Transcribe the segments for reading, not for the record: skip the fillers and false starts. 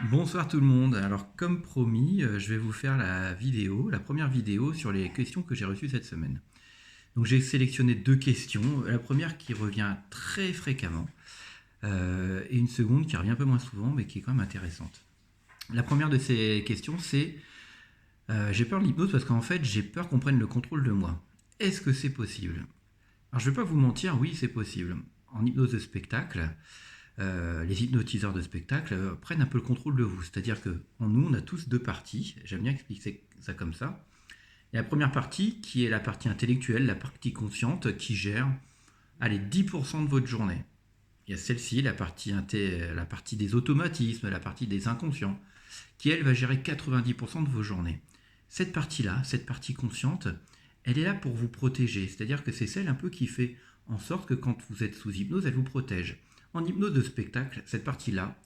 Bonsoir tout le monde. Alors comme promis, je vais vous faire la première vidéo sur les questions que j'ai reçues cette semaine. Donc j'ai sélectionné deux questions. La première qui revient très fréquemment et une seconde qui revient un peu moins souvent mais qui est quand même intéressante. La première de ces questions c'est j'ai peur de l'hypnose parce qu'en fait j'ai peur qu'on prenne le contrôle de moi. Est-ce que c'est possible? Alors je ne vais pas vous mentir, oui c'est possible. En hypnose de spectacle, les hypnotiseurs de spectacle prennent un peu le contrôle de vous. C'est-à-dire que en nous, on a tous deux parties. J'aime bien expliquer ça comme ça. Il y a la première partie qui est la partie intellectuelle, la partie consciente, qui gère, allez, 10% de votre journée. Il y a celle-ci, la partie des automatismes, la partie des inconscients, qui elle va gérer 90% de vos journées. Cette partie-là, cette partie consciente, elle est là pour vous protéger. C'est-à-dire que c'est celle un peu qui fait en sorte que quand vous êtes sous hypnose, elle vous protège. En hypnose de spectacle, cette partie-là,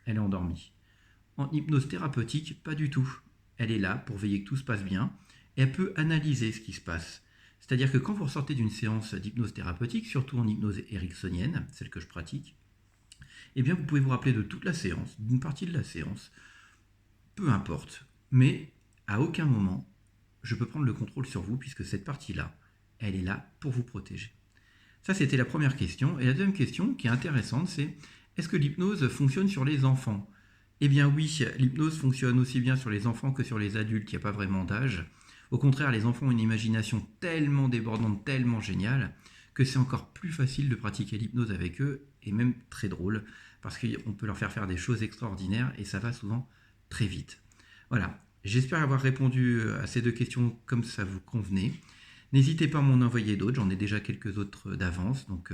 elle est endormie. En hypnose thérapeutique, pas du tout. Elle est là pour veiller que tout se passe bien et elle peut analyser ce qui se passe. C'est-à-dire que quand vous ressortez d'une séance d'hypnose thérapeutique, surtout en hypnose ericksonienne, celle que je pratique, eh bien vous pouvez vous rappeler de toute la séance, d'une partie de la séance, peu importe. Mais à aucun moment, je peux prendre le contrôle sur vous puisque cette partie-là, elle est là pour vous protéger. Ça, c'était la première question. Et la deuxième question, qui est intéressante, c'est est-ce que l'hypnose fonctionne sur les enfants? Eh bien oui, l'hypnose fonctionne aussi bien sur les enfants que sur les adultes, il n'y a pas vraiment d'âge. Au contraire, les enfants ont une imagination tellement débordante, tellement géniale, que c'est encore plus facile de pratiquer l'hypnose avec eux, et même très drôle, parce qu'on peut leur faire des choses extraordinaires, et ça va souvent très vite. Voilà, j'espère avoir répondu à ces deux questions comme ça vous convenait. N'hésitez pas à m'en envoyer d'autres, j'en ai déjà quelques autres d'avance, donc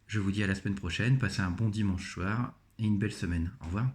je vous dis à la semaine prochaine, passez un bon dimanche soir et une belle semaine. Au revoir.